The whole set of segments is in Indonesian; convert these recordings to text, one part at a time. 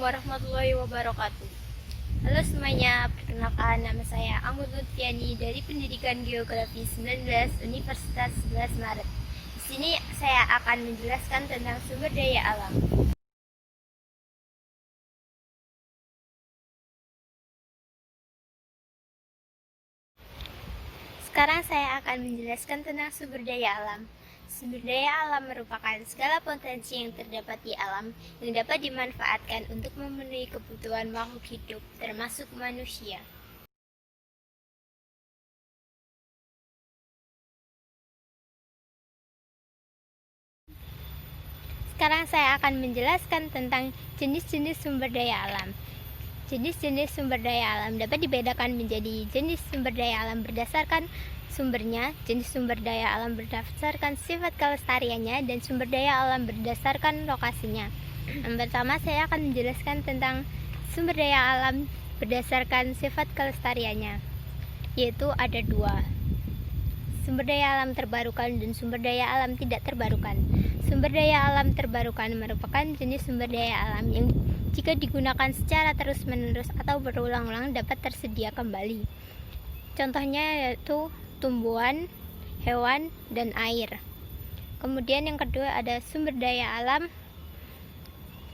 warahmatullahi wabarakatuh. Halo semuanya, perkenalkan nama saya Anggun Lutfiani dari Pendidikan Geografi 19 Universitas 11 Maret. Di sini saya akan menjelaskan tentang sumber daya alam. Sekarang saya akan menjelaskan tentang sumber daya alam. Sumber daya alam merupakan segala potensi yang terdapat di alam yang dapat dimanfaatkan untuk memenuhi kebutuhan makhluk hidup, termasuk manusia. Sekarang saya akan menjelaskan tentang jenis-jenis sumber daya alam. Jenis-jenis sumber daya alam dapat dibedakan menjadi jenis sumber daya alam berdasarkan sumbernya, jenis sumber daya alam berdasarkan sifat kelestariannya, dan sumber daya alam berdasarkan lokasinya. Yang pertama, saya akan menjelaskan tentang sumber daya alam berdasarkan sifat kelestariannya, yaitu ada dua: sumber daya alam terbarukan dan sumber daya alam tidak terbarukan. Sumber daya alam terbarukan merupakan jenis sumber daya alam yang jika digunakan secara terus-menerus atau berulang-ulang dapat tersedia kembali. Contohnya yaitu tumbuhan, hewan, dan air. Kemudian yang kedua ada sumber daya alam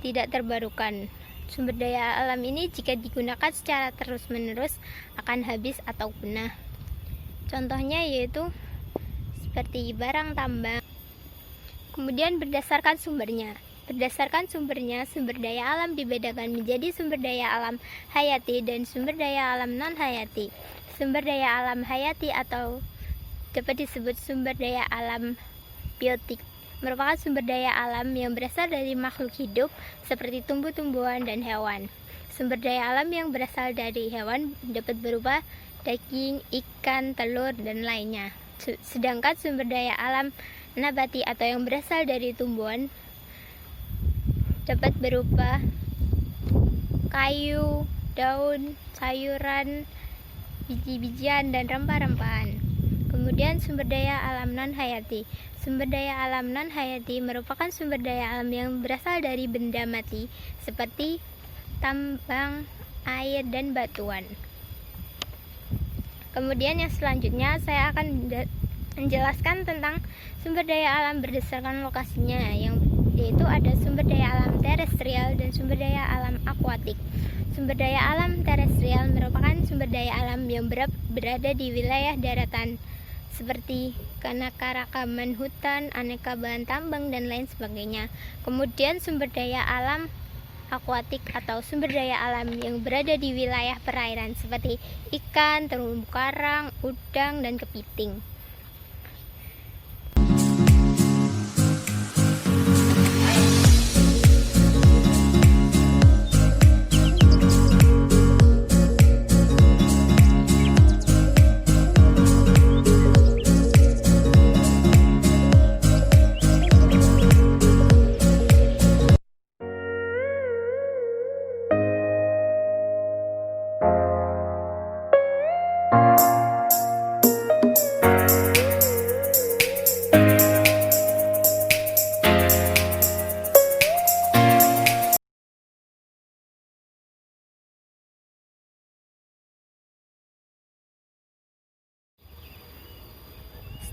tidak terbarukan. Sumber daya alam ini jika digunakan secara terus-menerus akan habis atau punah. Contohnya yaitu seperti barang tambang. Kemudian berdasarkan sumbernya. Berdasarkan sumbernya, sumber daya alam dibedakan menjadi sumber daya alam hayati dan sumber daya alam non-hayati. Sumber daya alam hayati atau dapat disebut sumber daya alam biotik merupakan sumber daya alam yang berasal dari makhluk hidup seperti tumbuh-tumbuhan dan hewan. Sumber daya alam yang berasal dari hewan dapat berupa daging, ikan, telur, dan lainnya. Sedangkan sumber daya alam nabati atau yang berasal dari tumbuhan dapat berupa kayu, daun, sayuran, biji-bijian, dan rempah-rempahan. Kemudian sumber daya alam non-hayati. Sumber daya alam non-hayati merupakan sumber daya alam yang berasal dari benda mati seperti tambang, air, dan batuan. Kemudian yang selanjutnya saya akan menjelaskan tentang sumber daya alam berdasarkan lokasinya, yaitu ada sumber daya alam terestrial dan sumber daya alam akuatik. Sumber daya alam terestrial merupakan sumber daya alam yang berada di wilayah daratan seperti keanekaragaman hutan, aneka bahan tambang, dan lain sebagainya. Kemudian sumber daya alam akuatik atau sumber daya alam yang berada di wilayah perairan seperti ikan, terumbu karang, udang, dan kepiting.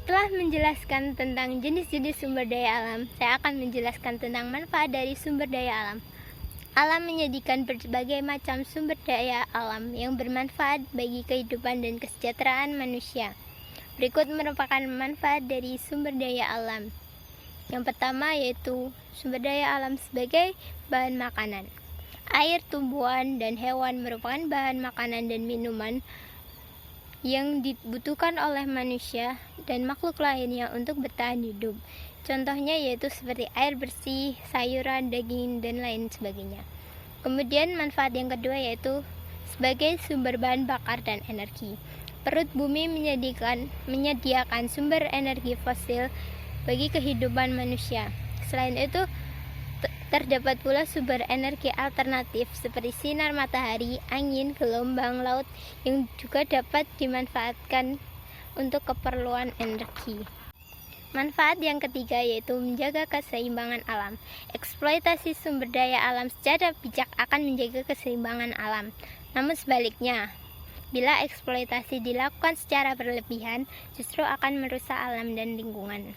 Setelah menjelaskan tentang jenis-jenis sumber daya alam, saya akan menjelaskan tentang manfaat dari sumber daya alam. Alam menjadikan berbagai macam sumber daya alam yang bermanfaat bagi kehidupan dan kesejahteraan manusia. Berikut merupakan manfaat dari sumber daya alam. Yang pertama yaitu sumber daya alam sebagai bahan makanan. Air, tumbuhan, dan hewan merupakan bahan makanan dan minuman yang dibutuhkan oleh manusia dan makhluk lainnya untuk bertahan hidup. Contohnya yaitu seperti air bersih, sayuran, daging, dan lain sebagainya. Kemudian manfaat yang kedua yaitu sebagai sumber bahan bakar dan energi. Perut bumi menyediakan sumber energi fosil bagi kehidupan manusia. Selain itu, terdapat pula sumber energi alternatif seperti sinar matahari, angin, gelombang laut yang juga dapat dimanfaatkan untuk keperluan energi. Manfaat yang ketiga yaitu menjaga keseimbangan alam. Eksploitasi sumber daya alam secara bijak akan menjaga keseimbangan alam. Namun sebaliknya, bila eksploitasi dilakukan secara berlebihan, justru akan merusak alam dan lingkungan.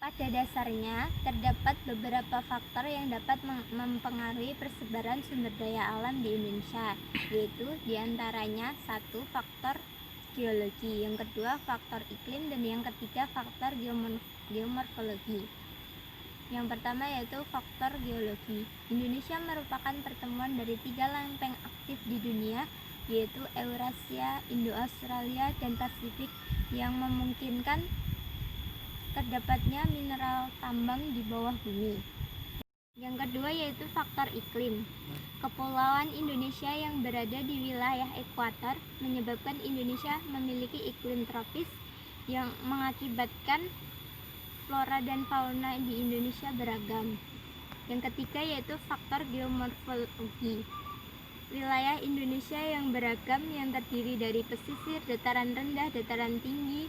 Pada dasarnya, terdapat beberapa faktor yang dapat mempengaruhi persebaran sumber daya alam di Indonesia, yaitu diantaranya satu, faktor geologi, yang kedua faktor iklim, dan yang ketiga faktor geomorfologi. Yang pertama yaitu faktor geologi. Indonesia merupakan pertemuan dari 3 lempeng aktif di dunia, yaitu Eurasia, Indo-Australia, dan Pasifik, yang memungkinkan terdapatnya mineral tambang di bawah bumi. Yang kedua yaitu faktor iklim. Kepulauan Indonesia yang berada di wilayah ekuator menyebabkan Indonesia memiliki iklim tropis yang mengakibatkan flora dan fauna di Indonesia beragam. Yang ketiga yaitu faktor geomorfologi. Wilayah Indonesia yang beragam yang terdiri dari pesisir, dataran rendah, dataran tinggi,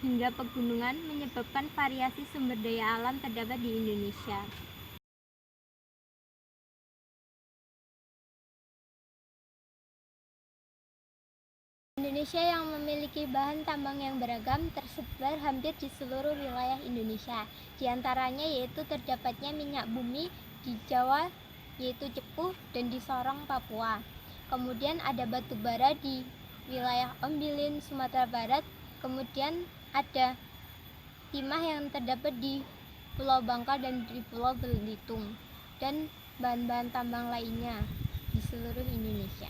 hingga pegunungan menyebabkan variasi sumber daya alam terdapat di Indonesia. Indonesia yang memiliki bahan tambang yang beragam tersebar hampir di seluruh wilayah Indonesia. Di antaranya yaitu terdapatnya minyak bumi di Jawa yaitu Cepu dan di Sorong, Papua. Kemudian ada batu bara di wilayah Ombilin, Sumatera Barat. Kemudian ada timah yang terdapat di Pulau Bangka dan di Pulau Belitung, dan bahan-bahan tambang lainnya di seluruh Indonesia.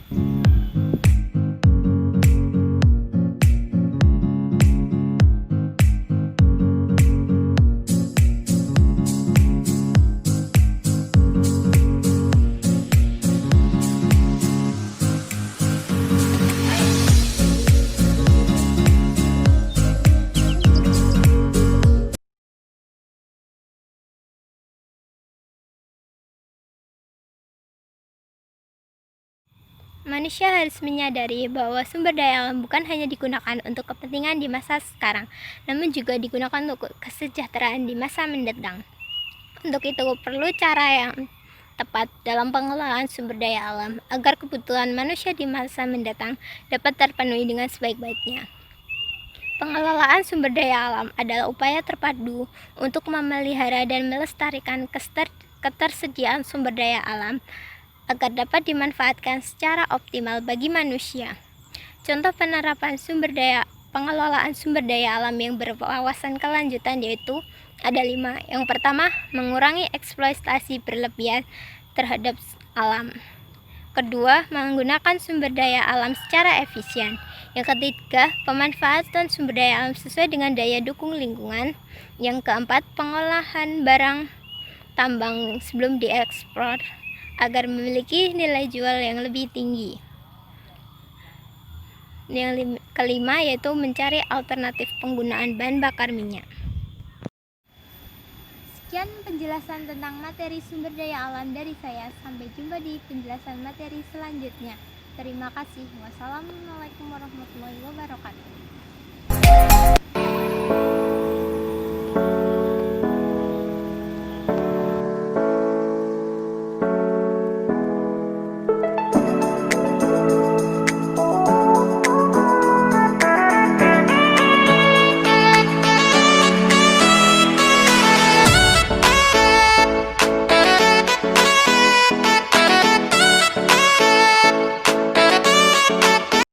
Manusia harus menyadari bahwa sumber daya alam bukan hanya digunakan untuk kepentingan di masa sekarang, namun juga digunakan untuk kesejahteraan di masa mendatang. Untuk itu perlu cara yang tepat dalam pengelolaan sumber daya alam agar kebutuhan manusia di masa mendatang dapat terpenuhi dengan sebaik-baiknya. Pengelolaan sumber daya alam adalah upaya terpadu untuk memelihara dan melestarikan ketersediaan sumber daya alam agar dapat dimanfaatkan secara optimal bagi manusia. Contoh penerapan pengelolaan sumber daya alam yang berwawasan kelanjutan yaitu ada 5. Yang pertama, mengurangi eksploitasi berlebihan terhadap alam. Kedua, menggunakan sumber daya alam secara efisien. Yang ketiga, pemanfaatan sumber daya alam sesuai dengan daya dukung lingkungan. Yang keempat, pengolahan barang tambang sebelum diekspor agar memiliki nilai jual yang lebih tinggi. Yang kelima yaitu mencari alternatif penggunaan bahan bakar minyak. Sekian penjelasan tentang materi sumber daya alam dari saya. Sampai jumpa di penjelasan materi selanjutnya. Terima kasih. Wassalamualaikum warahmatullahi wabarakatuh.